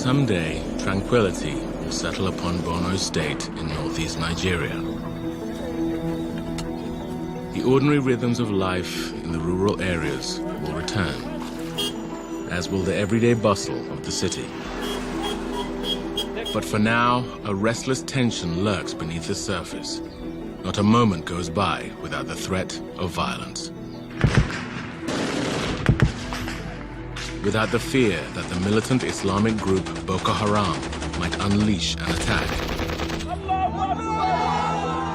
Someday, tranquility will settle upon Borno State in northeast Nigeria. The ordinary rhythms of life in the rural areas will return, as will the everyday bustle of the city. But for now, a restless tension lurks beneath the surface. Not a moment goes by without the threat of violence. Without the fear that the militant Islamic group Boko Haram might unleash an attack.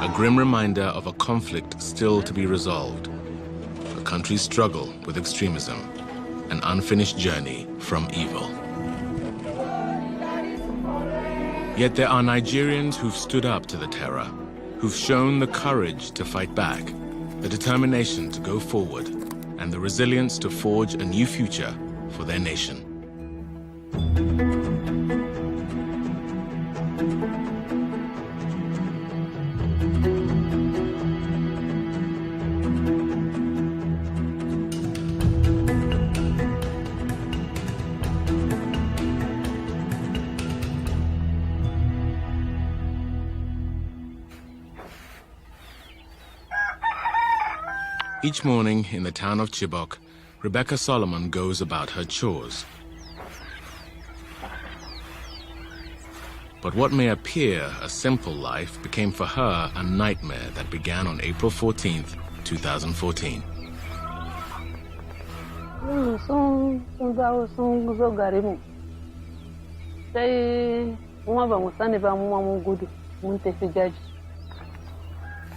A grim reminder of a conflict still to be resolved. A country's struggle with extremism. An unfinished journey from evil. Yet there are Nigerians who've stood up to the terror, who've shown the courage to fight back, the determination to go forward, and the resilience to forge a new future for their nation. Each morning in the town of Chibok, Rebecca Solomon goes about her chores. But what may appear a simple life became for her a nightmare that began on April 14th, 2014.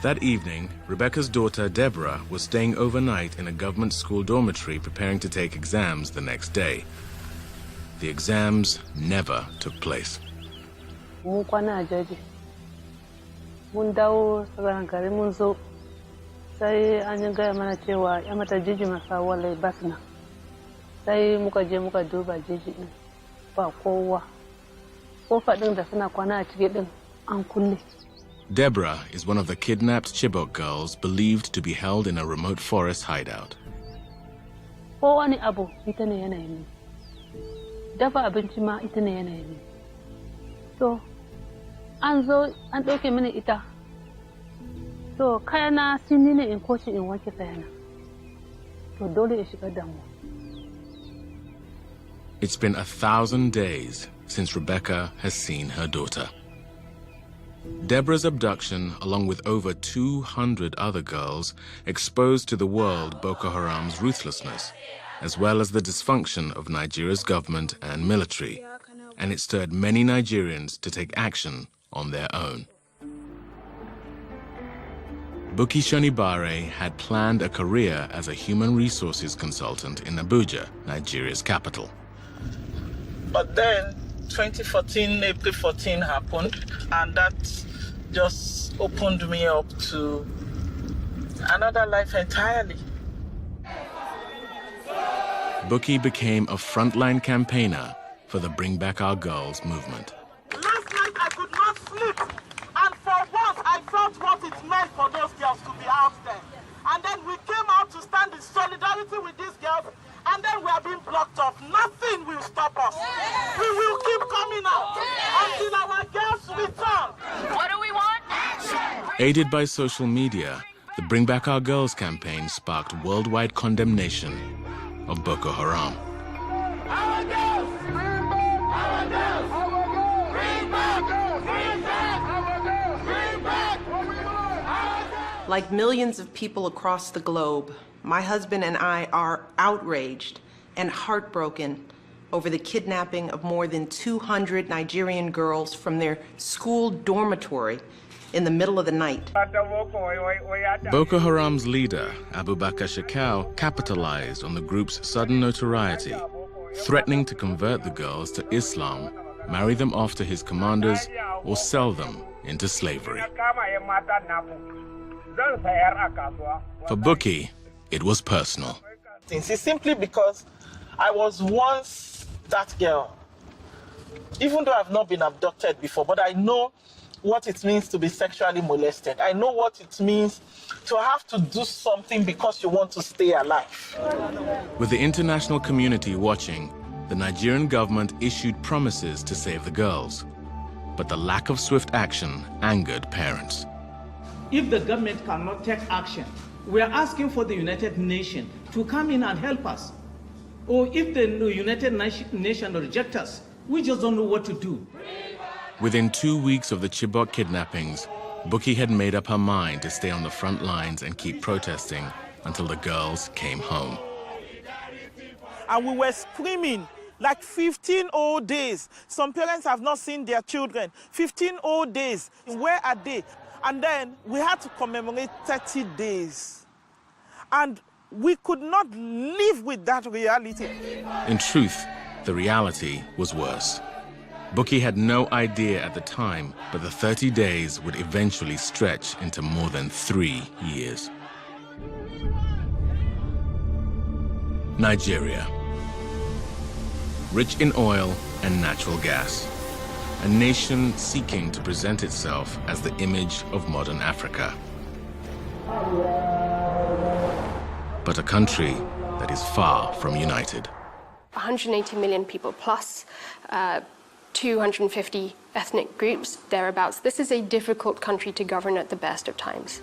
That evening, Rebecca's daughter, Deborah, was staying overnight in a government school dormitory preparing to take exams the next day. The exams never took place. Deborah is one of the kidnapped Chibok girls believed to be held in a remote forest hideout. It's been 1,000 days since Rebecca has seen her daughter. Deborah's abduction, along with over 200 other girls, exposed to the world Boko Haram's ruthlessness, as well as the dysfunction of Nigeria's government and military, and it stirred many Nigerians to take action on their own. Buki Shonibare had planned a career as a human resources consultant in Abuja, Nigeria's capital. But then, 2014, April 14 happened, and that just opened me up to another life entirely. Buki became a frontline campaigner for the Bring Back Our Girls movement. Last night I could not sleep, and for once I felt what it meant for those girls to be out there. And then we came out to stand in solidarity with these girls, and then we are being blocked off. Nothing will stop us. We will keep coming out until our girls return. What do we want? Action! Aided by social media, the Bring Back Our Girls campaign sparked worldwide condemnation of Boko Haram. Our girls! Bring back our girls! Bring back! Bring back! Our girls! Bring back! Our girls! Like millions of people across the globe, my husband and I are outraged and heartbroken over the kidnapping of more than 200 Nigerian girls from their school dormitory in the middle of the night. Boko Haram's leader, Abubakar Shekau, capitalized on the group's sudden notoriety, threatening to convert the girls to Islam, marry them off to his commanders, or sell them into slavery. For Buki, it was personal. It's simply because I was once that girl. Even though I've not been abducted before, but I know what it means to be sexually molested. I know what it means to have to do something because you want to stay alive. With the international community watching, the Nigerian government issued promises to save the girls, but the lack of swift action angered parents. If the government cannot take action, we are asking for the United Nations to come in and help us. Or if the United Nations reject us, we just don't know what to do. Within 2 weeks of the Chibok kidnappings, Bukky had made up her mind to stay on the front lines and keep protesting until the girls came home. And we were screaming like 15 whole days. Some parents have not seen their children. 15 whole days. Where are they? And then we had to commemorate 30 days. And we could not live with that reality. In truth, the reality was worse. Bukky had no idea at the time, but the 30 days would eventually stretch into more than 3 years. Nigeria. Rich in oil and natural gas. A nation seeking to present itself as the image of modern Africa. But a country that is far from united. 180 million people plus, 250 ethnic groups, thereabouts. This is a difficult country to govern at the best of times.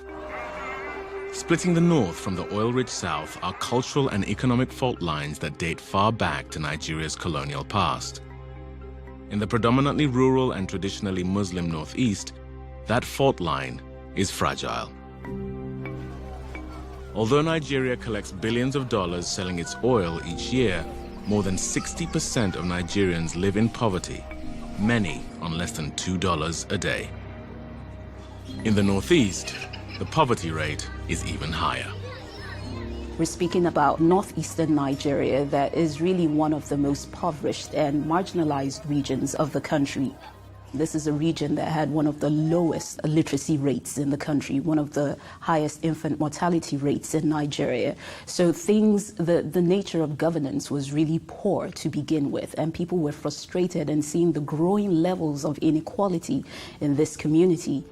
Splitting the north from the oil-rich south are cultural and economic fault lines that date far back to Nigeria's colonial past. In the predominantly rural and traditionally Muslim northeast, that fault line is fragile. Although Nigeria collects billions of dollars selling its oil each year, more than 60% of Nigerians live in poverty, many on less than $2 a day. In the northeast, the poverty rate is even higher. We're speaking about northeastern Nigeria that is really one of the most impoverished and marginalized regions of the country. This is a region that had one of the lowest literacy rates in the country, one of the highest infant mortality rates in Nigeria. So the nature of governance was really poor to begin with, and people were frustrated in seeing the growing levels of inequality in this community.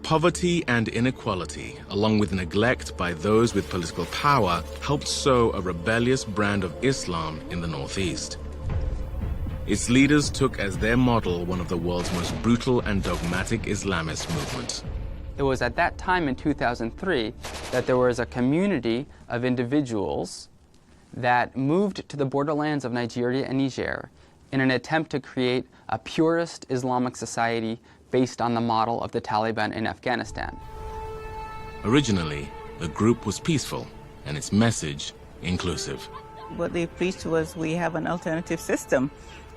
Poverty and inequality, along with neglect by those with political power, helped sow a rebellious brand of Islam in the northeast. Its leaders took as their model one of the world's most brutal and dogmatic Islamist movements. It was at that time in 2003 that there was a community of individuals that moved to the borderlands of Nigeria and Niger in an attempt to create a purist Islamic society based on the model of the Taliban in Afghanistan. Originally, the group was peaceful and its message inclusive. What they preached was, we have an alternative system.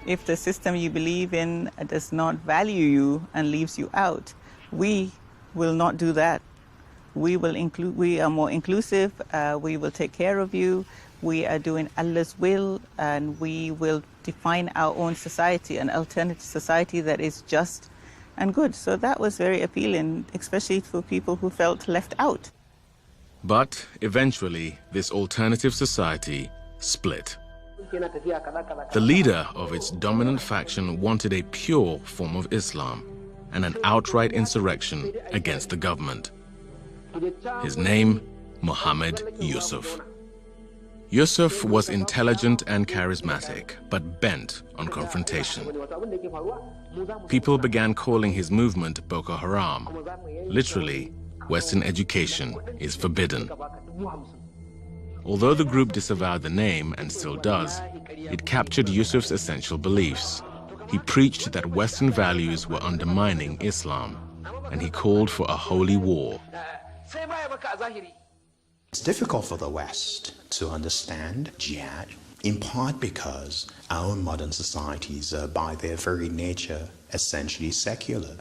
If the system you believe in does not value you and leaves you out, we will not do that. We are more inclusive, we will take care of you, we are doing Allah's will, and we will define our own society, an alternative society that is just and good. So that was very appealing, especially for people who felt left out. But eventually, this alternative society split. The leader of its dominant faction wanted a pure form of Islam and an outright insurrection against the government. His name, Muhammad Yusuf. Yusuf was intelligent and charismatic, but bent on confrontation. People began calling his movement Boko Haram. Literally, Western education is forbidden. Although the group disavowed the name, and still does, it captured Yusuf's essential beliefs. He preached that Western values were undermining Islam, and he called for a holy war. It's difficult for the West to understand jihad, in part because our modern societies are by their very nature essentially secular.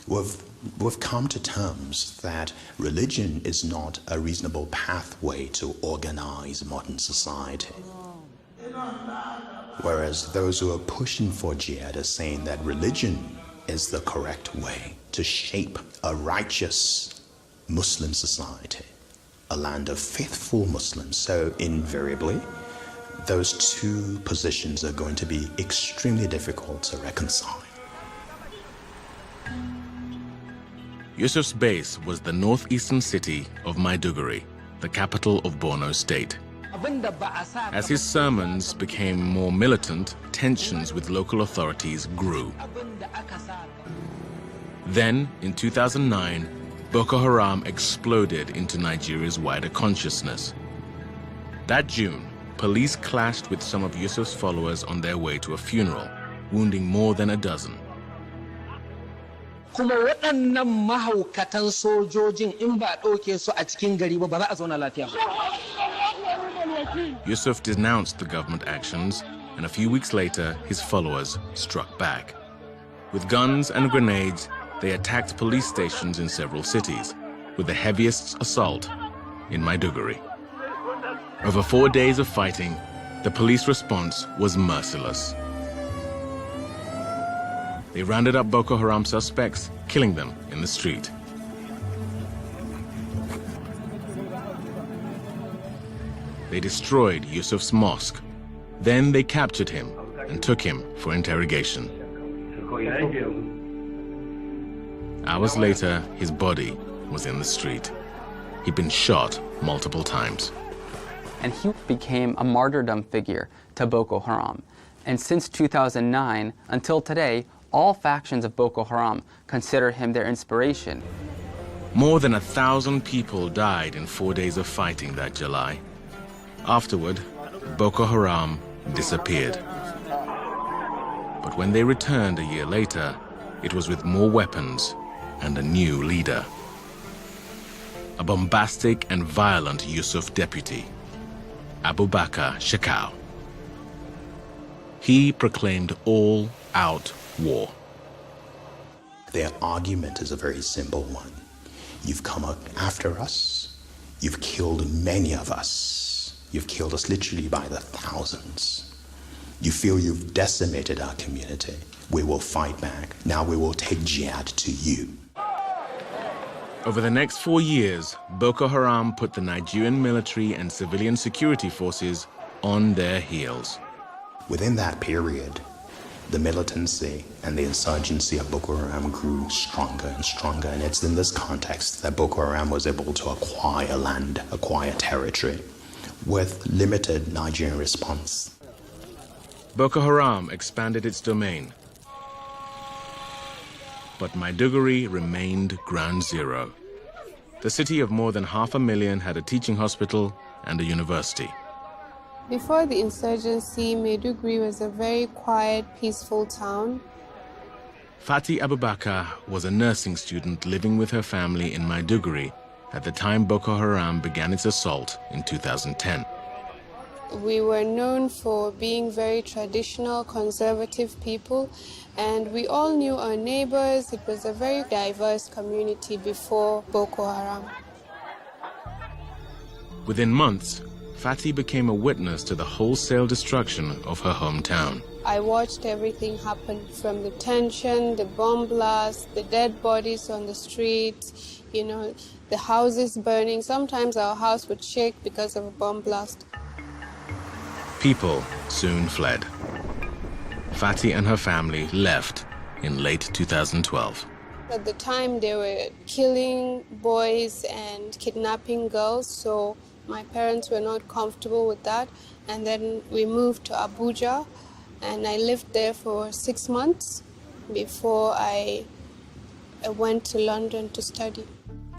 We've come to terms that religion is not a reasonable pathway to organize modern society. Whereas those who are pushing for jihad are saying that religion is the correct way to shape a righteous Muslim society, a land of faithful Muslims. So invariably, those two positions are going to be extremely difficult to reconcile. Yusuf's base was the northeastern city of Maiduguri, the capital of Borno State. As his sermons became more militant, tensions with local authorities grew. Then, in 2009, Boko Haram exploded into Nigeria's wider consciousness. That June, police clashed with some of Yusuf's followers on their way to a funeral, wounding more than a dozen. Kuma waɗannan mahaukatan sojojin in ba ɗauke su a cikin gari ba za a zauna lafiya ba. Yusuf denounced the government actions, and a few weeks later, his followers struck back. With guns and grenades, they attacked police stations in several cities, with the heaviest assault in Maiduguri. Over 4 days of fighting, the police response was merciless. They rounded up Boko Haram suspects, killing them in the street. They destroyed Yusuf's mosque. Then they captured him and took him for interrogation. Hours later, his body was in the street. He'd been shot multiple times. And he became a martyrdom figure to Boko Haram. And since 2009 until today, all factions of Boko Haram consider him their inspiration. More than 1,000 people died in 4 days of fighting that July. Afterward, Boko Haram disappeared. But when they returned a year later, it was with more weapons and a new leader. A bombastic and violent Yusuf deputy, Abubakar Shekau. He proclaimed all-out war. Their argument is a very simple one. You've come after us. You've killed many of us. You've killed us literally by the thousands. You feel you've decimated our community. We will fight back. Now we will take jihad to you. Over the next 4 years, Boko Haram put the Nigerian military and civilian security forces on their heels. Within that period, the militancy and the insurgency of Boko Haram grew stronger and stronger, and it's in this context that Boko Haram was able to acquire land, acquire territory, with limited Nigerian response. Boko Haram expanded its domain, but Maiduguri remained ground zero. The city of more than 500,000 had a teaching hospital and a university. Before the insurgency, Maiduguri was a very quiet, peaceful town. Fati Abubakar was a nursing student living with her family in Maiduguri at the time Boko Haram began its assault in 2010. We were known for being very traditional, conservative people, and we all knew our neighbors. It was a very diverse community before Boko Haram. Within months, Fati became a witness to the wholesale destruction of her hometown. I watched everything happen, from the tension, the bomb blasts, the dead bodies on the streets, the houses burning. Sometimes our house would shake because of a bomb blast. People soon fled. Fati and her family left in late 2012. At the time, they were killing boys and kidnapping girls, so my parents were not comfortable with that. And then we moved to Abuja, and I lived there for 6 months before I went to London to study.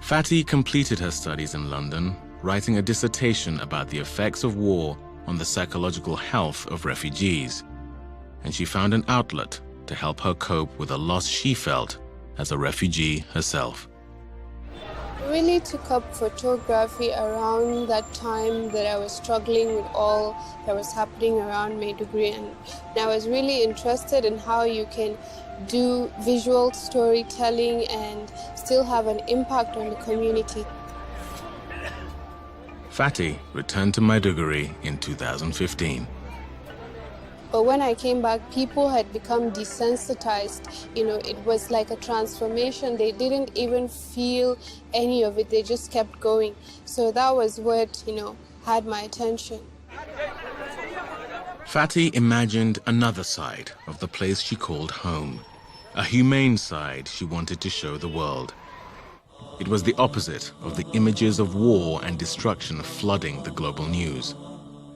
Fati completed her studies in London, writing a dissertation about the effects of war on the psychological health of refugees. And she found an outlet to help her cope with the loss she felt as a refugee herself. I really took up photography around that time that I was struggling with all that was happening around Maiduguri, and I was really interested in how you can do visual storytelling and still have an impact on the community. Fati returned to Maiduguri in 2015. But when I came back, people had become desensitized. It was like a transformation. They didn't even feel any of it. They just kept going. So that was what, had my attention. Fati imagined another side of the place she called home, a humane side she wanted to show the world. It was the opposite of the images of war and destruction flooding the global news.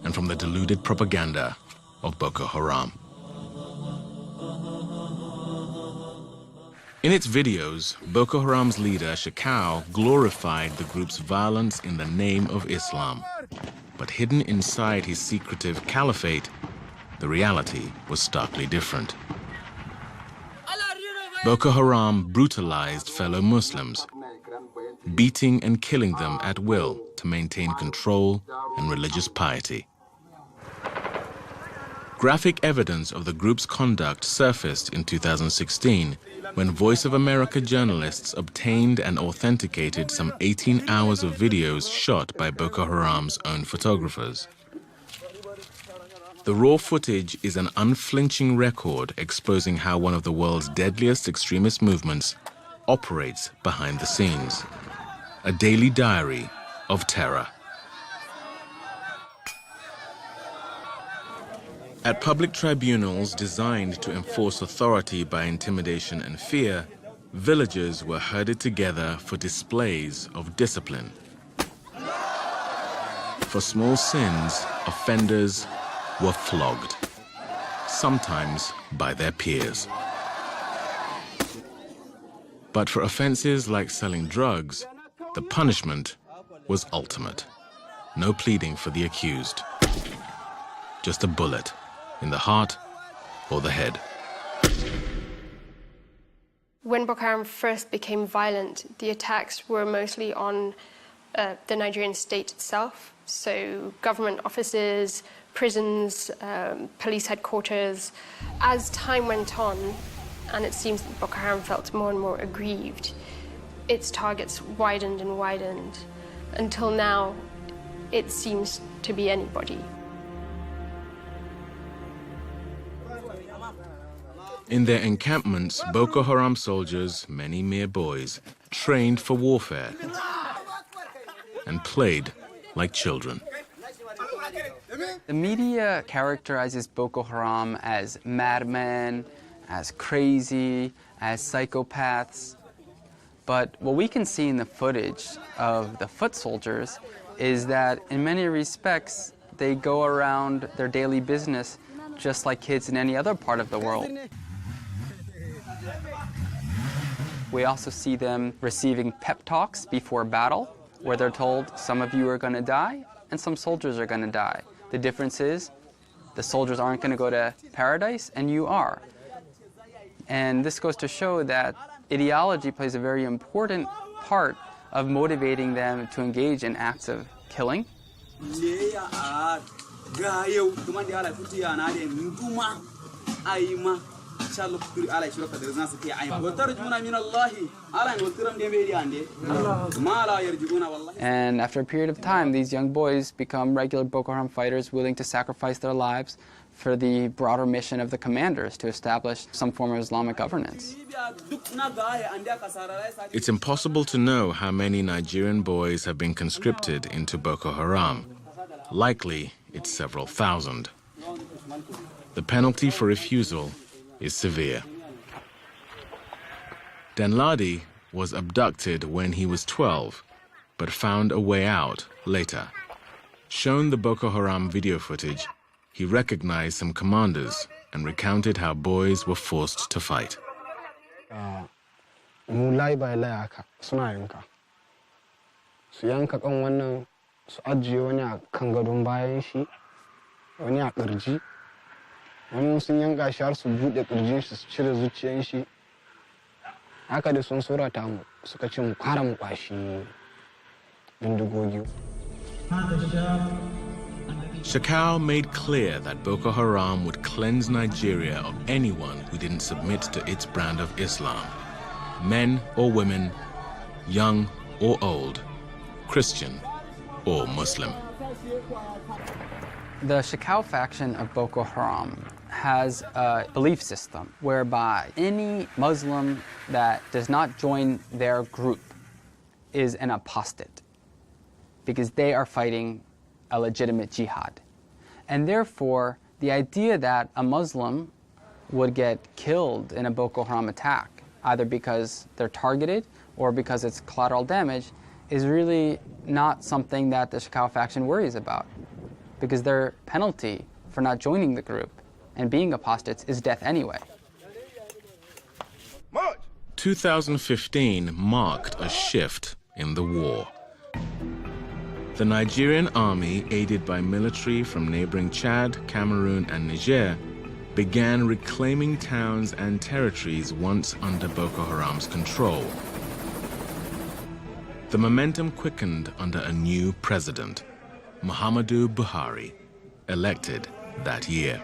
and from the deluded propaganda of Boko Haram. In its videos, Boko Haram's leader, Shekau, glorified the group's violence in the name of Islam. But hidden inside his secretive caliphate, the reality was starkly different. Boko Haram brutalized fellow Muslims, beating and killing them at will to maintain control and religious piety. Graphic evidence of the group's conduct surfaced in 2016 when Voice of America journalists obtained and authenticated some 18 hours of videos shot by Boko Haram's own photographers. The raw footage is an unflinching record exposing how one of the world's deadliest extremist movements operates behind the scenes. A daily diary of terror. At public tribunals designed to enforce authority by intimidation and fear, villagers were herded together for displays of discipline. For small sins, offenders were flogged, sometimes by their peers. But for offenses like selling drugs, the punishment was ultimate. No pleading for the accused. Just a bullet in the heart or the head. When Boko Haram first became violent, the attacks were mostly on the Nigerian state itself. So government offices, prisons, police headquarters. As time went on, and it seems that Boko Haram felt more and more aggrieved, its targets widened and widened, until now it seems to be anybody. In their encampments, Boko Haram soldiers, many mere boys, trained for warfare and played like children. The media characterizes Boko Haram as madmen, as crazy, as psychopaths. But what we can see in the footage of the foot soldiers is that in many respects, they go around their daily business just like kids in any other part of the world. We also see them receiving pep talks before battle, where they're told some of you are going to die and some soldiers are going to die. The difference is the soldiers aren't going to go to paradise and you are. And this goes to show that ideology plays a very important part of motivating them to engage in acts of killing. And after a period of time, these young boys become regular Boko Haram fighters willing to sacrifice their lives for the broader mission of the commanders to establish some form of Islamic governance. It's impossible to know how many Nigerian boys have been conscripted into Boko Haram. Likely, it's several thousand. The penalty for refusal is severe. Danladi was abducted when he was 12, but found a way out later. Shown the Boko Haram video footage, he recognized some commanders and recounted how boys were forced to fight. Shekau made clear that Boko Haram would cleanse Nigeria of anyone who didn't submit to its brand of Islam. Men or women, young or old, Christian or Muslim. The Shekau faction of Boko Haram has a belief system whereby any Muslim that does not join their group is an apostate because they are fighting a legitimate jihad. And therefore, the idea that a Muslim would get killed in a Boko Haram attack, either because they're targeted or because it's collateral damage, is really not something that the Shekau faction worries about. because their penalty for not joining the group and being apostates is death anyway. 2015 marked a shift in the war. The Nigerian army, aided by military from neighboring Chad, Cameroon, and Niger, began reclaiming towns and territories once under Boko Haram's control. The momentum quickened under a new president, Muhammadu Buhari, elected that year.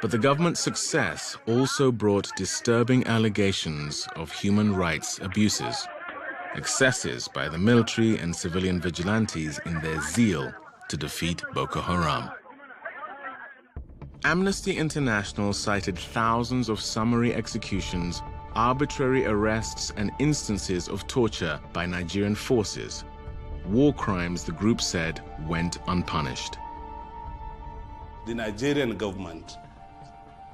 But the government's success also brought disturbing allegations of human rights abuses, excesses by the military and civilian vigilantes in their zeal to defeat Boko Haram. Amnesty International cited thousands of summary executions, arbitrary arrests, and instances of torture by Nigerian forces, war crimes the group said went unpunished. The Nigerian government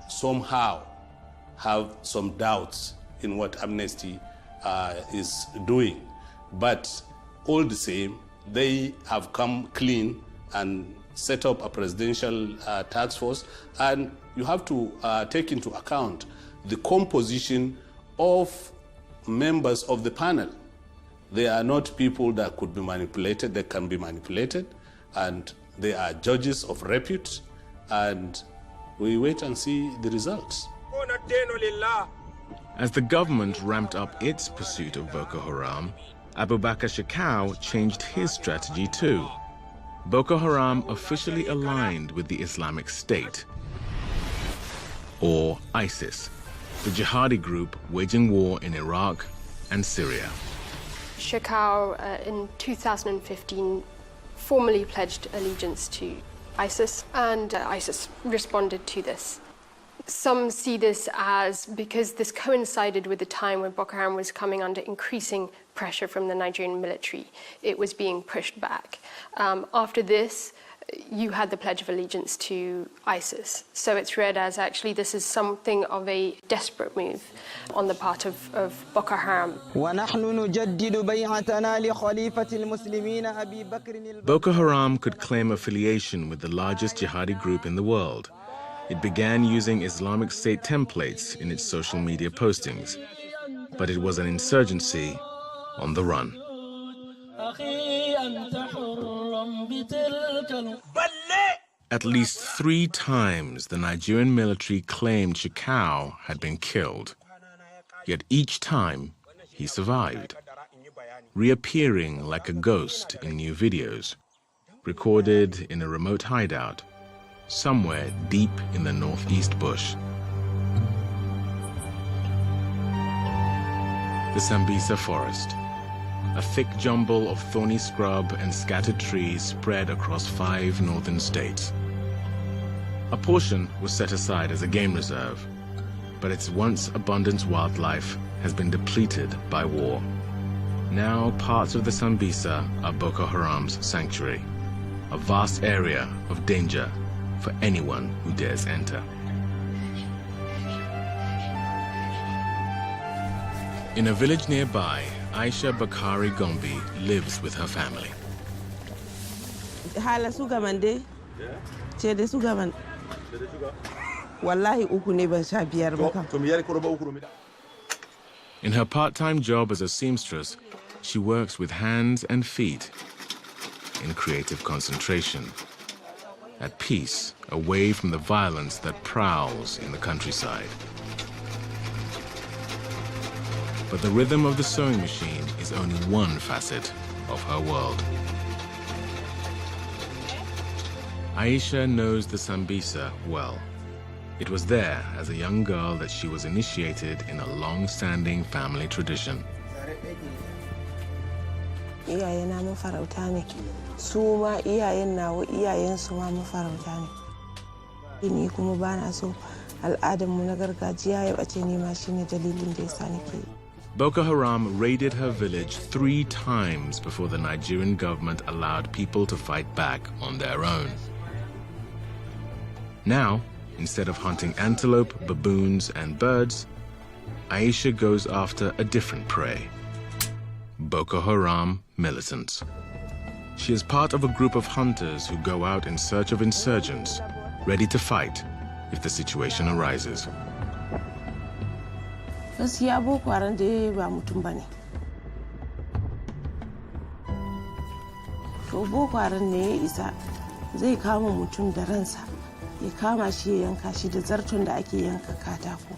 somehow have some doubts in what Amnesty is doing, but all the same, they have come clean and set up a presidential task force, and you have to take into account the composition of members of the panel. They are not people that could be manipulated, they can be manipulated, and they are judges of repute, and we wait and see the results. As the government ramped up its pursuit of Boko Haram, Abubakar Shekau changed his strategy too. Boko Haram officially aligned with the Islamic State, or ISIS, the jihadi group waging war in Iraq and Syria. Shekau, in 2015, formally pledged allegiance to ISIS, and ISIS responded to this. Some see this as because this coincided with the time when Boko Haram was coming under increasing pressure from the Nigerian military. It was being pushed back. After this, you had the Pledge of Allegiance to ISIS. So it's read as actually this is something of a desperate move on the part of Boko Haram. Boko Haram could claim affiliation with the largest jihadi group in the world. It began using Islamic State templates in its social media postings, but it was an insurgency on the run. At least 3 times the Nigerian military claimed Shekau had been killed, yet each time he survived, reappearing like a ghost in new videos, recorded in a remote hideout somewhere deep in the northeast bush. The Sambisa forest, a thick jumble of thorny scrub and scattered trees spread across 5 northern states. A portion was set aside as a game reserve, but its once abundant wildlife has been depleted by war. Now parts of the Sambisa are Boko Haram's sanctuary, a vast area of danger for anyone who dares enter. In a village nearby, Aisha Bakari Gombi lives with her family. In her part-time job as a seamstress, she works with hands and feet in creative concentration, at peace, away from the violence that prowls in the countryside. But the rhythm of the sewing machine is only one facet of her world. Aisha knows the Sambisa well. It was there as a young girl that she was initiated in a long-standing family tradition. Iyayena mafarauta ne, su ma iyayen nawa iyayen su ma mafarauta ne. Ni kuma ba na so al'adarmu na gargajiya ya bace ni ma shine dalilin da yasa nake. Boko Haram raided her village 3 times before the Nigerian government allowed people to fight back on their own. Now, instead of hunting antelope, baboons, and birds, Aisha goes after a different prey: Boko Haram militants. She is part of a group of hunters who go out in search of insurgents, ready to fight if the situation arises. Gaskiya Boko Haram dai ba mutum bane. To Boko Haram ne ya isa zai kama mutum da ransa, ya kama shi ya yanka shi da zarton da ake yanka katako.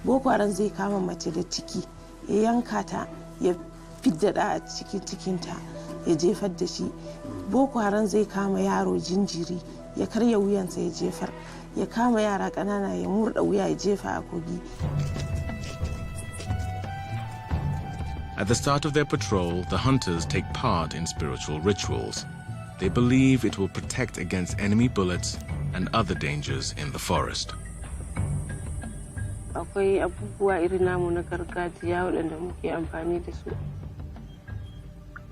Boko Haram zai kama mace da ciki, ya yanka ta, ya fidda da a cikin cikinta, ya jefar da shi. Boko Haram zai kama yaro jinjiri, ya karya wuyansa ya jefar, ya kama yara ƙanana ya murda wuya ya jefa a kogi. At the start of their patrol, the hunters take part in spiritual rituals. They believe it will protect against enemy bullets and other dangers in the forest. Akwai abubuwa irin namu na gargajiya waɗanda muke amfani da su.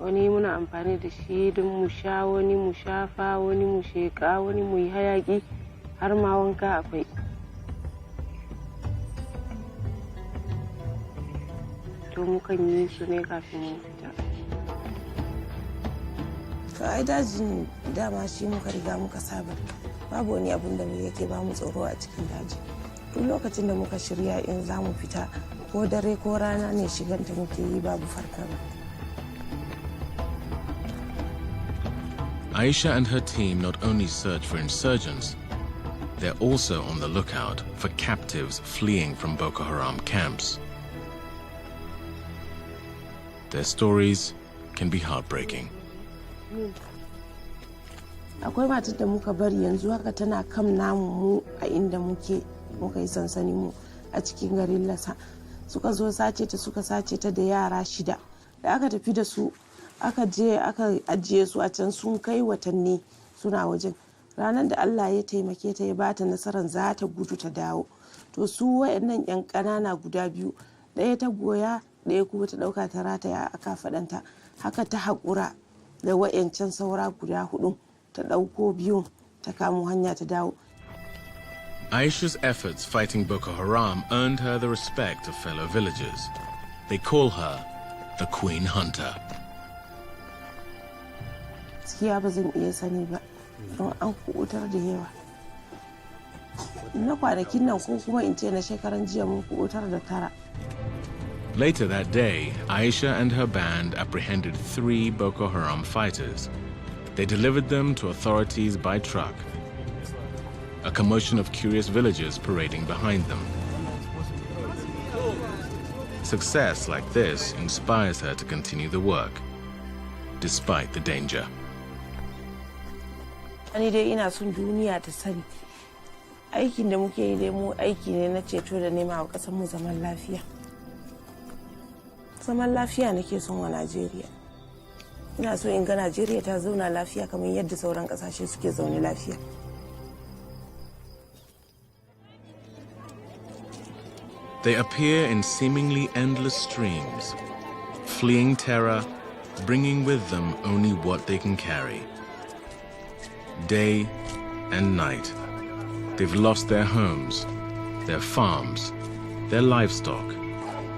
Wani muna amfani da shi don mu sha, wani mu shafa, wani mu sheƙa, wani mu yi hayaƙi, har ma wanka akwai. To mukan yi su ne kafin mu fita. To ai dajin dama shi muka riga muka saba. Babu wani abun da yake ba mu tsoro a cikin daji. Duk lokacin da muka shirya in za mu fita ko dare ko rana ne shiganta muke yi babu fargaba. Aisha and her team not only search for insurgents, they're also on the lookout for captives fleeing from Boko Haram camps. Their stories can be heartbreaking. Akwai matar da muka bari yanzu haka tana kam namu mu a inda muka yi sansani mu a cikin garin Lasa. Suka zo sace ta, suka sace ta da yara 6. Da aka tafi da su aka je aka ajiye su a can sun kai watanni suna wajen. Ranar da Allah ya taimake ta ya bata nasarar za ta gudu ta dawo. To su wayannan yan ƙanana guda biyu, ɗaya ta goya ɗaya kuma ta ɗauka ta rataya a kafaɗanta. Haka ta haƙura da wayancan saura guda 4 ta ɗauko biyun ta kamo hanya ta dawo. Aisha's efforts fighting Boko Haram earned her the respect of fellow villagers. They call her the Queen Hunter. Gaskiya ba zan iya sani ba, don an kubutar da yawa. Na kwanakin nan ko kuma in ce na shekaran jiya mun kubutar da 9. Later that day, Aisha and her band apprehended 3 Boko Haram fighters. They delivered them to authorities by truck. A commotion of curious villagers parading behind them. Success like this inspires her to continue the work, despite the danger. Ani dai ina son duniya ta sani. Aikin da muke yi dai mu aiki ne na ceto da nema wa ƙasar mu zaman lafiya. Zaman lafiya nake son wa Najeriya. Ina so in ga Najeriya ta zauna lafiya kamar yadda sauran ƙasashe suke zaune lafiya. They appear in seemingly endless streams, fleeing terror, bringing with them only what they can carry. Day and night, they've lost their homes, their farms, their livestock,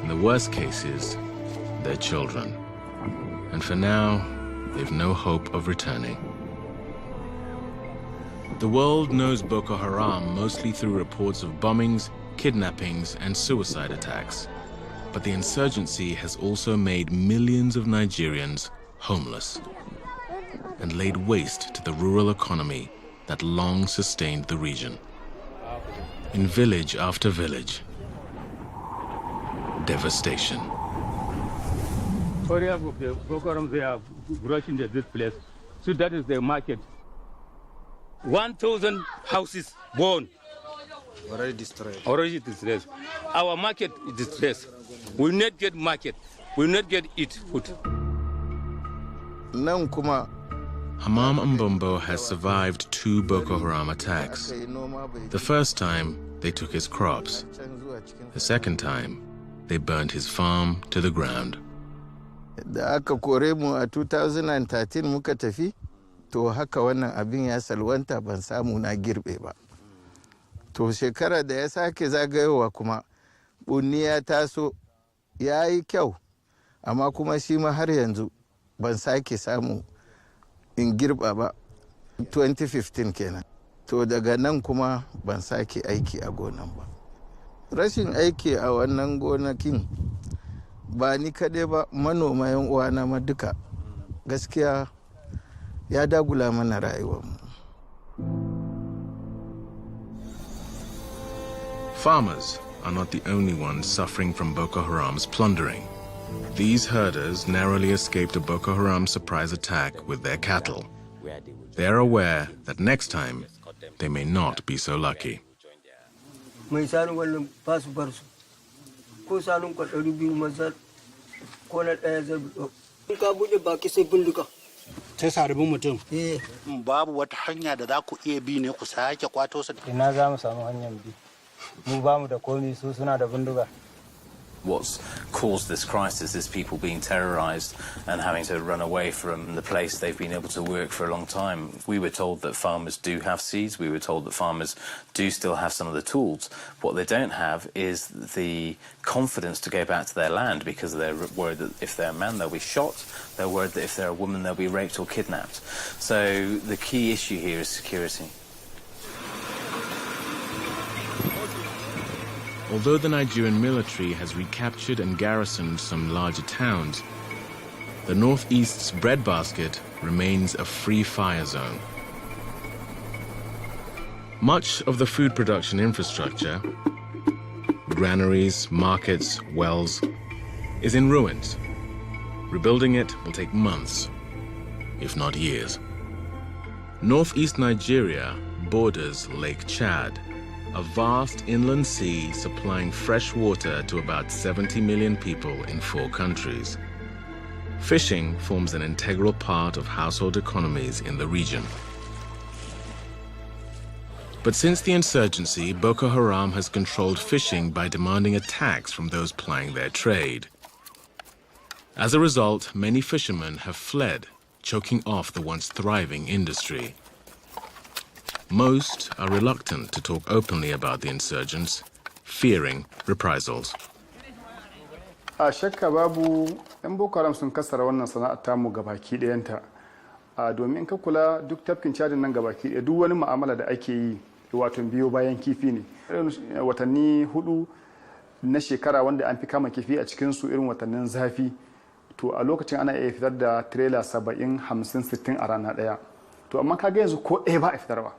in the worst cases, their children. And for now, they've no hope of returning. The world knows Boko Haram mostly through reports of bombings, kidnappings, and suicide attacks. But the insurgency has also made millions of Nigerians homeless and laid waste to the rural economy that long sustained the region. In village after village, devastation. Area of the Boko Haram, they are rushing to this place. So that is the market. 1,000 houses burned. Already destroyed. Already destroyed. Our market is distressed. We will not get market. We will not get eat food. Hamam Mbombo has survived 2 Boko Haram attacks. The first time, they took his crops. The second time, they burned his farm to the ground. Da aka kore mu a 2013 muka tafi, to haka wannan abin ya salwanta ban samu na girbe ba. To shekara da ya sake zagayowa kuma, bunni ya taso ya yi kyau, amma kuma shi ma har yanzu ban sake samu in girba ba 2015 kenan. To daga nan kuma ban sake aiki a gonan ba. Rashin aiki a wannan gonakin ba ni kaɗai ba, manoma yan uwana ma duka gaskiya ya dagula mana rayuwarmu. Farmers are not the only ones suffering from Boko Haram's plundering. These herders narrowly escaped a Boko Haram surprise attack with their cattle. They are aware that next time they may not be so lucky. Babu wata hanya da za ku iya bi ne ku sake kwato su. Ina za mu samu hanyar bi. Mu ba mu da komai, su suna da bindiga. What's caused this crisis is people being terrorized and having to run away from the place they've been able to work for a long time. We were told that farmers do have seeds. We were told that farmers do still have some of the tools. What they don't have is the confidence to go back to their land because they're worried that if they're a man, they'll be shot. They're worried that if they're a woman, they'll be raped or kidnapped. So the key issue here is security. Although the Nigerian military has recaptured and garrisoned some larger towns, the Northeast's breadbasket remains a free fire zone. Much of the food production infrastructure, granaries, markets, wells, is in ruins. Rebuilding it will take months, if not years. Northeast Nigeria borders Lake Chad, a vast inland sea supplying fresh water to about 70 million people in 4 countries. Fishing forms an integral part of household economies in the region. But since the insurgency, Boko Haram has controlled fishing by demanding a tax from those plying their trade. As a result, many fishermen have fled, choking off the once thriving industry. Most are reluctant to talk openly about the insurgents, fearing reprisals. A shakka babu, 'yan Boko Haram sun kasara wannan sana'ar tamu gabaki ɗayanta. Domin ka kula duk tafkin Chadin nan gabaki ɗaya duk wani mu'amala da ake yi wato biyo bayan kifi ne. Watanni 4 na shekara wanda an fi kama kifi a cikin su irin watannin zafi. To a lokacin ana iya fitar da trailer 70, 50, 60 a rana ɗaya. To amma kaga yanzu ko ɗaya ba a fitarwa.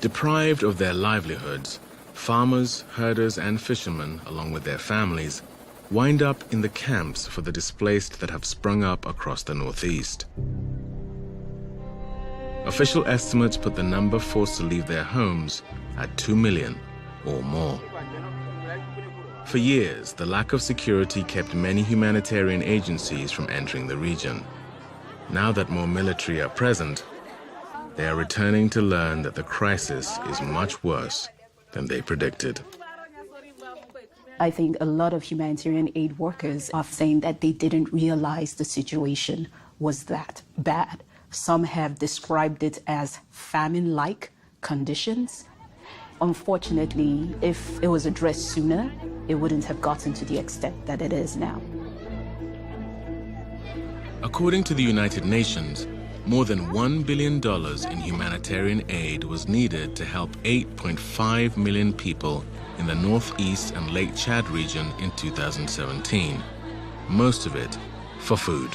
Deprived of their livelihoods, farmers, herders, and fishermen, along with their families, wind up in the camps for the displaced that have sprung up across the Northeast. Official estimates put the number forced to leave their homes at 2 million or more. For years, the lack of security kept many humanitarian agencies from entering the region. Now that more military are present, they are returning to learn that the crisis is much worse than they predicted. I think a lot of humanitarian aid workers are saying that they didn't realize the situation was that bad. Some have described it as famine-like conditions. Unfortunately, if it was addressed sooner, it wouldn't have gotten to the extent that it is now. According to the United Nations, more than $1 billion in humanitarian aid was needed to help 8.5 million people in the Northeast and Lake Chad region in 2017, most of it for food.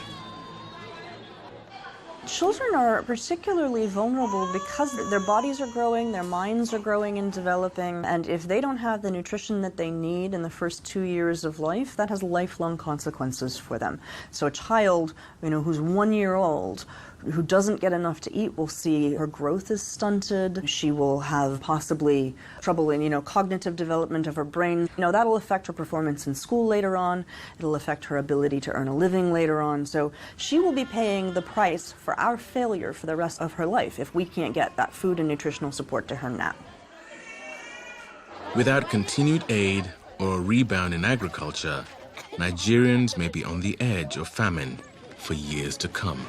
Children are particularly vulnerable because their bodies are growing, their minds are growing and developing, and if they don't have the nutrition that they need in the first 2 years of life, that has lifelong consequences for them. So a child, who's 1 year old, who doesn't get enough to eat will see her growth is stunted. She will have possibly trouble in, cognitive development of her brain. That'll affect her performance in school later on. It'll affect her ability to earn a living later on. So she will be paying the price for our failure for the rest of her life if we can't get that food and nutritional support to her now. Without continued aid or a rebound in agriculture, Nigerians may be on the edge of famine for years to come.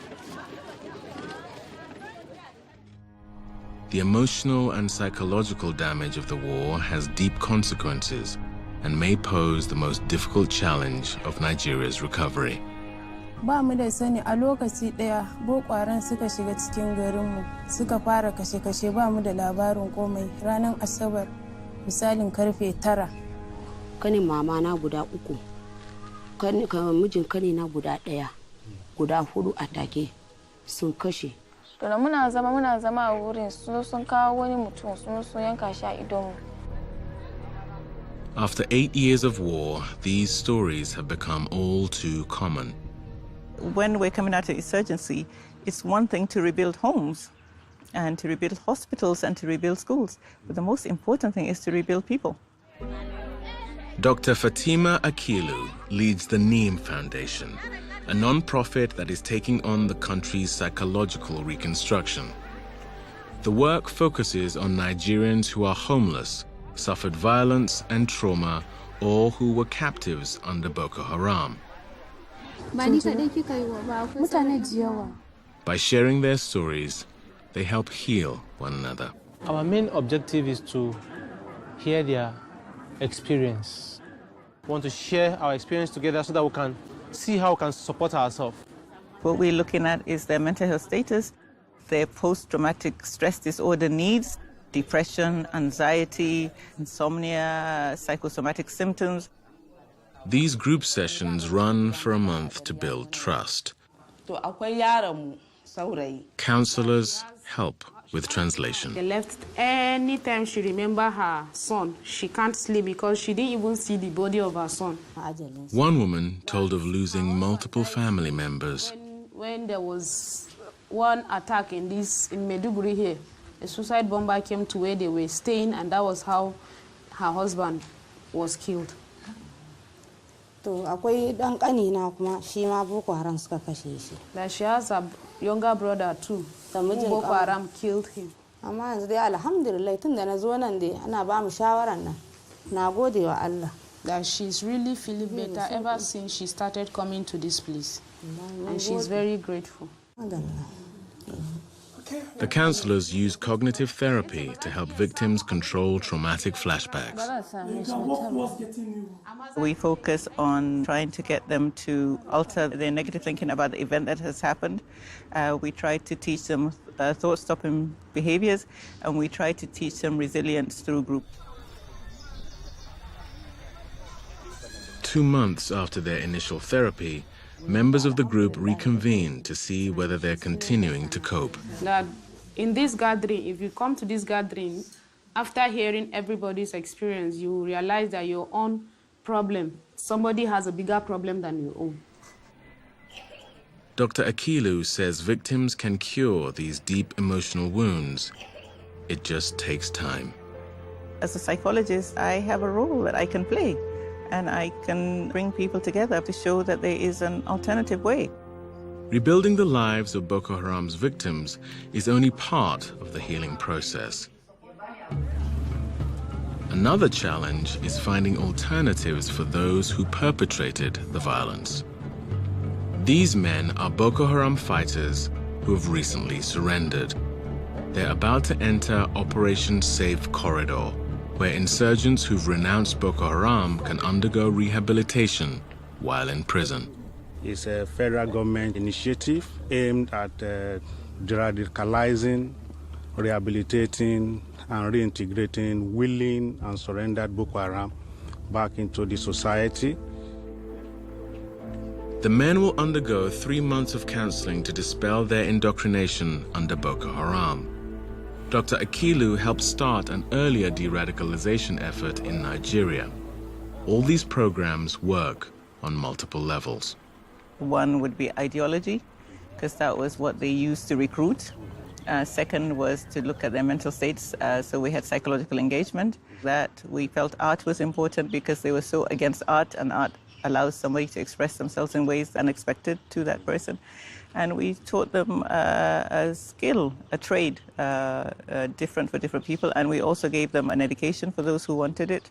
The emotional and psychological damage of the war has deep consequences and may pose the most difficult challenge of Nigeria's recovery. Ba mu da sani a lokaci ɗaya Boko Haram suka shiga cikin garinmu suka fara kashe-kashe ba mu da labarin komai ranar Asabar misalin karfe 9. Kanin mama na guda 3, mijin kani na guda 1, guda 4 a take sun kashe. To da muna zama a wurin sun kawo wani mutum sun yanka shi a idonmu. After 8 years of war, these stories have become all too common. When we're coming out of insurgency, it's one thing to rebuild homes and to rebuild hospitals and to rebuild schools, but the most important thing is to rebuild people. Dr. Fatima Akilu leads the Neem Foundation, a non-profit that is taking on the country's psychological reconstruction. The work focuses on Nigerians who are homeless, suffered violence and trauma, or who were captives under Boko Haram. By sharing their stories, they help heal one another. Our main objective is to hear their experience. We want to share our experience together so that we can see how we can support ourselves. What we're looking at is their mental health status, their post-traumatic stress disorder needs, depression, anxiety, insomnia, psychosomatic symptoms. These group sessions run for a month to build trust. Counselors help with translation. They left anytime she remember her son. She can't sleep because she didn't even see the body of her son. One woman told of losing multiple family members. When there was one attack in Maiduguri here, a suicide bomber came to where they were staying, and that was how her husband was killed. That she has a younger brother too. Boko Haram killed him. That she's really feeling better ever since she started coming to this place. And she's very grateful. The counselors use cognitive therapy to help victims control traumatic flashbacks. We focus on trying to get them to alter their negative thinking about the event that has happened. We try to teach them thought-stopping behaviors, and we try to teach them resilience through group. 2 months after their initial therapy, members of the group reconvene to see whether they're continuing to cope. That in this gathering, if you come to this gathering, after hearing everybody's experience, you realize that your own problem, somebody has a bigger problem than your own. Dr. Akilu says victims can cure these deep emotional wounds. It just takes time. As a psychologist, I have a role that I can play, and I can bring people together to show that there is an alternative way. Rebuilding the lives of Boko Haram's victims is only part of the healing process. Another challenge is finding alternatives for those who perpetrated the violence. These men are Boko Haram fighters who have recently surrendered. They're about to enter Operation Safe Corridor, where insurgents who've renounced Boko Haram can undergo rehabilitation while in prison. It's a federal government initiative aimed at radicalizing, rehabilitating, and reintegrating willing and surrendered Boko Haram back into the society. The men will undergo 3 months of counseling to dispel their indoctrination under Boko Haram. Dr. Akilu helped start an earlier de-radicalization effort in Nigeria. All these programs work on multiple levels. One would be ideology, because that was what they used to recruit. Second was to look at their mental states, so we had psychological engagement. That we felt art was important because they were so against art, and art allows somebody to express themselves in ways unexpected to that person. And we taught them a skill, a trade, different for different people, and we also gave them an education for those who wanted it.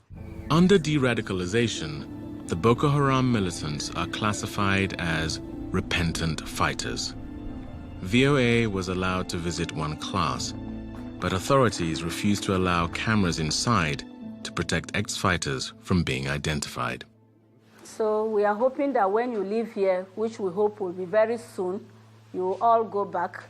Under de-radicalization, the Boko Haram militants are classified as repentant fighters. VOA was allowed to visit one class, but authorities refused to allow cameras inside to protect ex-fighters from being identified. So we are hoping that when you leave here, which we hope will be very soon, you will all go back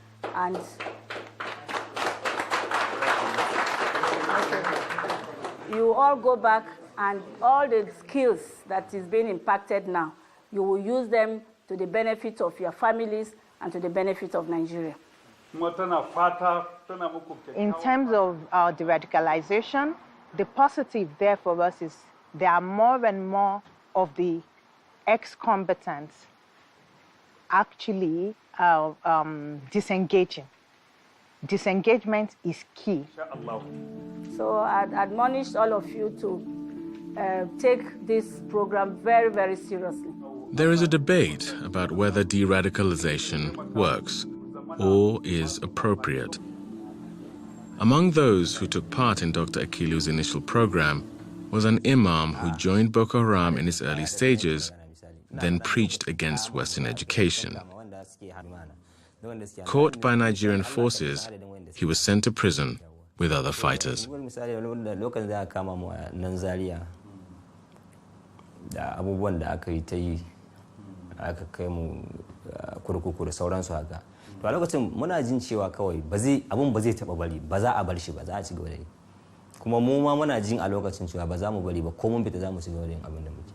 and all the skills that is being impacted now, you will use them to the benefit of your families and to the benefit of Nigeria. In terms of our de-radicalization, the positive there for us is there are more and more of the ex-combatants actually disengaging. Disengagement is key. So I admonish all of you to take this program very, very seriously. There is a debate about whether de-radicalization works or is appropriate. Among those who took part in Dr. Akilu's initial program was an imam who joined Boko Haram in its early stages, then preached against Western education. Caught by Nigerian forces, he was sent to prison with other fighters. To a lokacin muna jin cewa kawai abun ba zai taba bari, ba za a bar shi ba, za a ci gaba da yi. Kuma mu ma muna jin a lokacin cewa ba za mu bari ba, ko mun fita za mu ci gaba da yin abin da muke.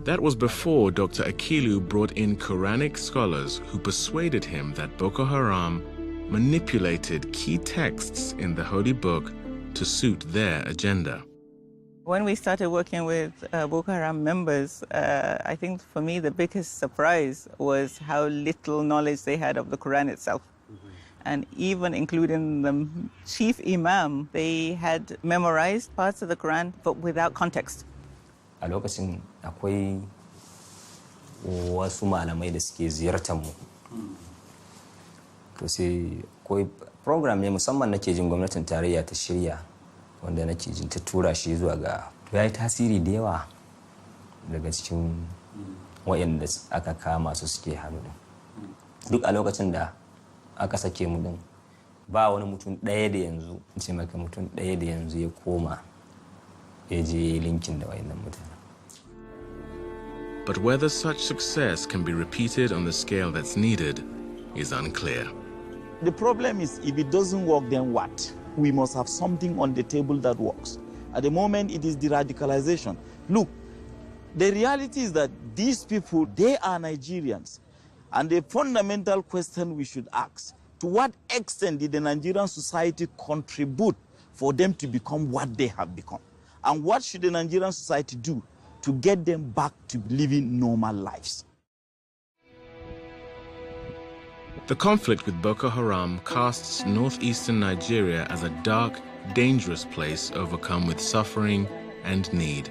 That was before Dr. Akilu brought in Quranic scholars who persuaded him that Boko Haram manipulated key texts in the Holy Book to suit their agenda. When we started working with Boko Haram members, I think for me the biggest surprise was how little knowledge they had of the Quran itself. And even including the chief imam, they had memorized parts of the Quran, but without context. A lokacin akwai wasu malamai da suke ziyartar mu. To sai akwai program ne musamman nake jin gwamnatin tarayya ta shirya, wanda nake jin ta tura shi zuwa ga yayi tasiri da yawa daga cikin wayanda aka kama su suke hannu. Duk a lokacin da aka sake mu din ba wani mutum ɗaya da yanzu, ce maka mutum ɗaya da yanzu ya koma ya je linkin da wayannan mutane. But whether such success can be repeated on the scale that's needed is unclear. The problem is, if it doesn't work, then what? We must have something on the table that works. At the moment, it is de-radicalization. Look, the reality is that these people, they are Nigerians. And the fundamental question we should ask, to what extent did the Nigerian society contribute for them to become what they have become? And what should the Nigerian society do to get them back to living normal lives? The conflict with Boko Haram casts northeastern Nigeria as a dark, dangerous place overcome with suffering and need.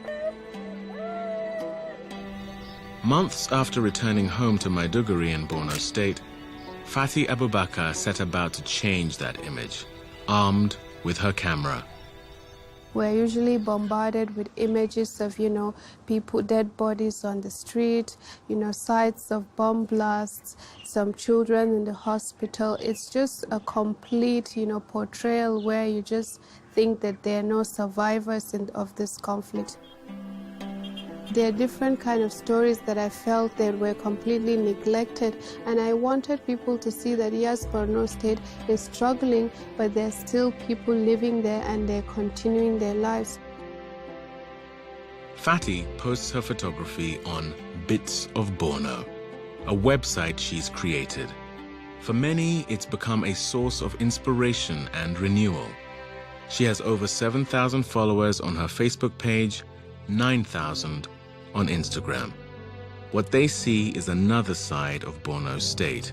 Months after returning home to Maiduguri in Borno State, Fati Abubakar set about to change that image, armed with her camera. We're usually bombarded with images of, people, dead bodies on the street, sites of bomb blasts, some children in the hospital. It's just a complete, portrayal where you just think that there are no survivors of this conflict. There are different kind of stories that I felt that were completely neglected, and I wanted people to see that yes, Borno State is struggling, but there's still people living there and they're continuing their lives. Fati posts her photography on Bits of Borno, a website she's created. For many, it's become a source of inspiration and renewal. She has over 7,000 followers on her Facebook page, 9,000 on Instagram. What they see is another side of Borno State,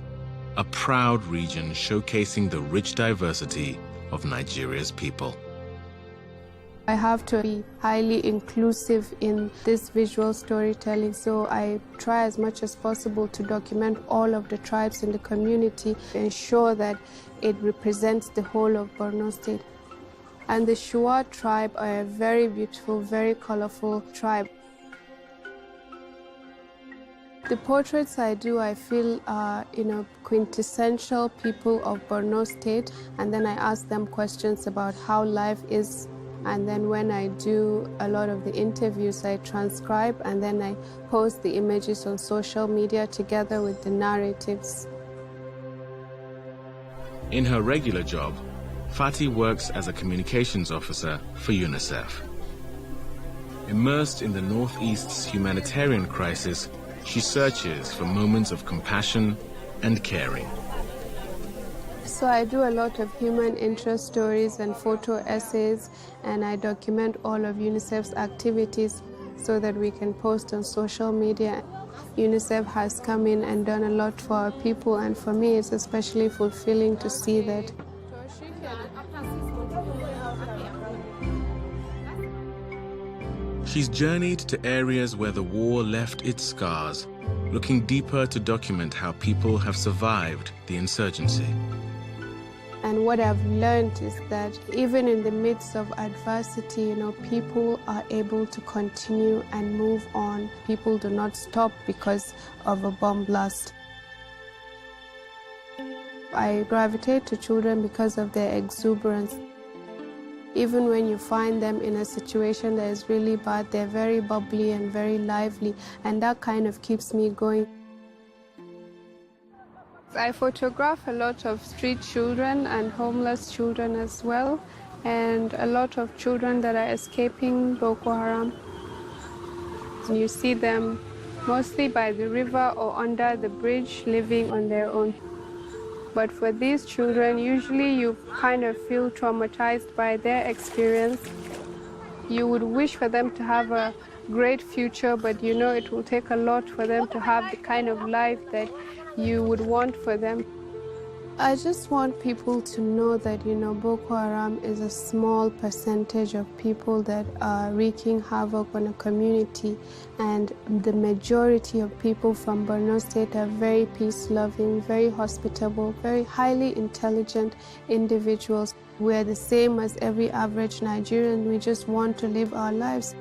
a proud region showcasing the rich diversity of Nigeria's people. I have to be highly inclusive in this visual storytelling, so I try as much as possible to document all of the tribes in the community, ensure that it represents the whole of Borno State. And the Shuar tribe are a very beautiful, very colorful tribe. The portraits I do, I feel are, quintessential people of Borno State, and then I ask them questions about how life is And then when I do a lot of the interviews, I transcribe and then I post the images on social media together with the narratives. In her regular job, Fati works as a communications officer for UNICEF. Immersed in the Northeast's humanitarian crisis, she searches for moments of compassion and caring. So I do a lot of human interest stories and photo essays, and I document all of UNICEF's activities so that we can post on social media. UNICEF has come in and done a lot for our people, and for me it's especially fulfilling to see that. She's journeyed to areas where the war left its scars, looking deeper to document how people have survived the insurgency. And what I've learned is that even in the midst of adversity, people are able to continue and move on. People do not stop because of a bomb blast. I gravitate to children because of their exuberance. Even when you find them in a situation that is really bad, they're very bubbly and very lively, and that kind of keeps me going. I photograph a lot of street children and homeless children as well, and a lot of children that are escaping Boko Haram. You see them mostly by the river or under the bridge living on their own. But for these children, usually you kind of feel traumatized by their experience. You would wish for them to have a great future, but it will take a lot for them to have the kind of life that you would want for them. I just want people to know that, Boko Haram is a small percentage of people that are wreaking havoc on a community, and the majority of people from Borno State are very peace-loving, very hospitable, very highly intelligent individuals. We're the same as every average Nigerian. We just want to live our lives.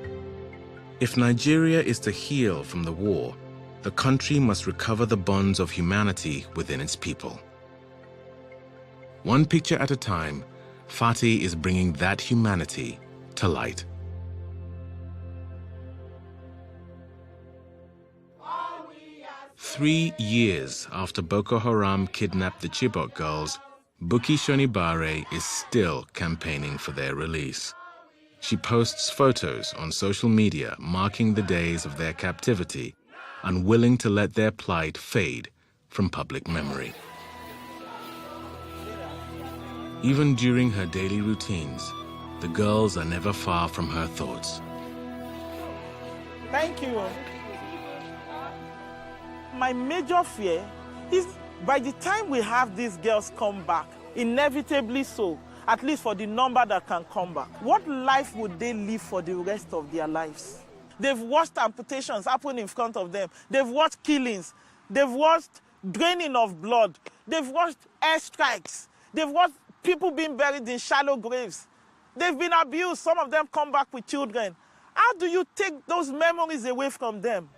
If Nigeria is to heal from the war, the country must recover the bonds of humanity within its people. One picture at a time, Fati is bringing that humanity to light. Three years after Boko Haram kidnapped the Chibok girls, Buki Shonibare is still campaigning for their release. She posts photos on social media marking the days of their captivity, unwilling to let their plight fade from public memory. Even during her daily routines, the girls are never far from her thoughts. Thank you. My major fear is by the time we have these girls come back, inevitably so, at least for the number that can come back, what life would they live for the rest of their lives? They've watched amputations happen in front of them. They've watched killings. They've watched draining of blood. They've watched airstrikes. They've watched people being buried in shallow graves. They've been abused. Some of them come back with children. How do you take those memories away from them?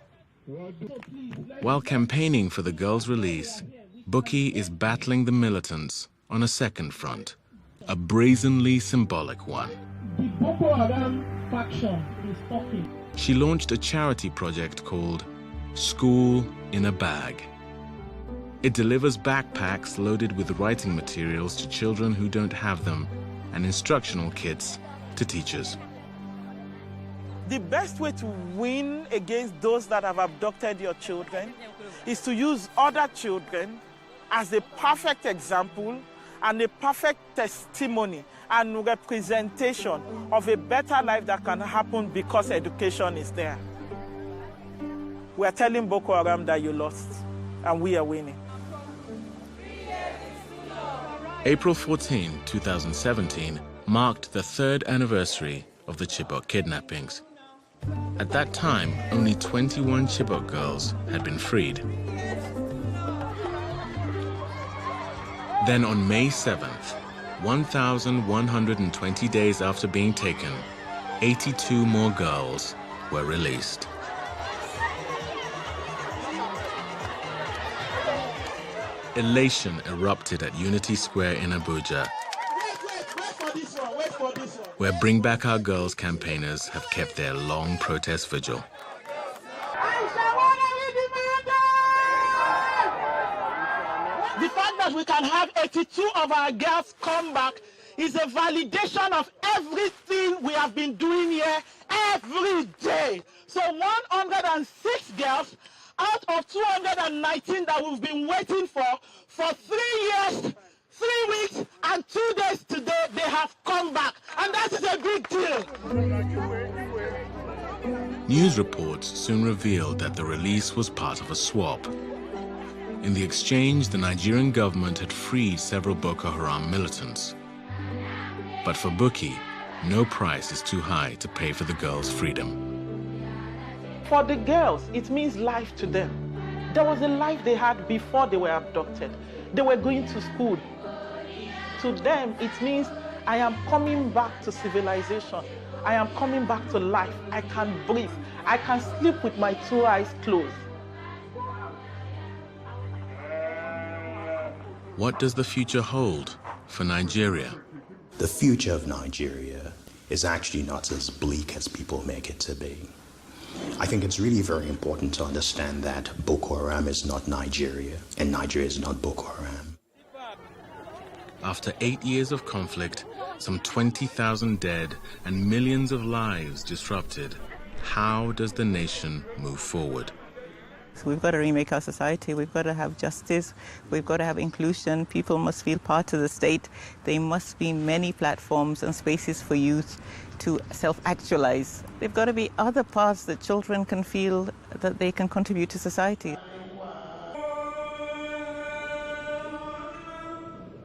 While campaigning for the girls' release, Buki is battling the militants on a second front, a brazenly symbolic one. The Boko Haram faction is talking. She launched a charity project called School in a Bag. It delivers backpacks loaded with writing materials to children who don't have them and instructional kits to teachers. The best way to win against those that have abducted your children is to use other children as a perfect example and a perfect testimony and representation of a better life that can happen because education is there. We are telling Boko Haram that you lost, and we are winning. April 14, 2017 marked the third anniversary of the Chibok kidnappings. At that time, only 21 Chibok girls had been freed. Then on May 7th, 1,120 days after being taken, 82 more girls were released. Elation erupted at Unity Square in Abuja. Wait for this one, wait for this one. where Bring Back Our Girls campaigners have kept their long protest vigil. The fact that we can have 82 of our girls come back is a validation of everything we have been doing here every day. So 106 girls out of 219 that we've been waiting for 3 years, 3 weeks, and 2 days today, they have come back. And that is a big deal. News reports soon revealed that the release was part of a swap. In the exchange, the Nigerian government had freed several Boko Haram militants. But for Bukky, no price is too high to pay for the girls' freedom. For the girls, it means life to them. There was a life they had before they were abducted. They were going to school. To them, it means I am coming back to civilization. I am coming back to life. I can breathe. I can sleep with my 2 eyes closed. What does the future hold for Nigeria? The future of Nigeria is actually not as bleak as people make it to be. I think it's really very important to understand that Boko Haram is not Nigeria, and Nigeria is not Boko Haram. After 8 years of conflict, some 20,000 dead, and millions of lives disrupted, how does the nation move forward? So we've got to remake our society. We've got to have justice. We've got to have inclusion. People must feel part of the state. There must be many platforms and spaces for youth to self-actualize. There've got to be other paths that children can feel that they can contribute to society.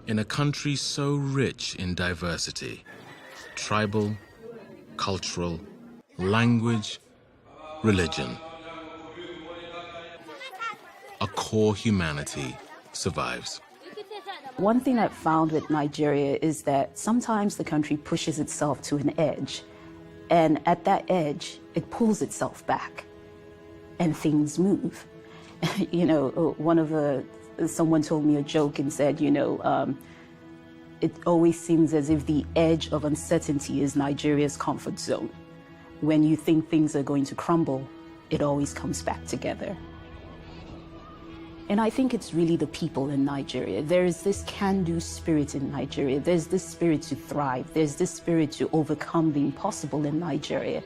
In a country so rich in diversity, tribal, cultural, language, religion, a core humanity survives. One thing I've found with Nigeria is that sometimes the country pushes itself to an edge, and at that edge, it pulls itself back, and things move. You know, someone told me a joke and said, it always seems as if the edge of uncertainty is Nigeria's comfort zone. When you think things are going to crumble, it always comes back together. And I think it's really the people in Nigeria. There is this can-do spirit in Nigeria. There's this spirit to thrive. There's this spirit to overcome the impossible in Nigeria.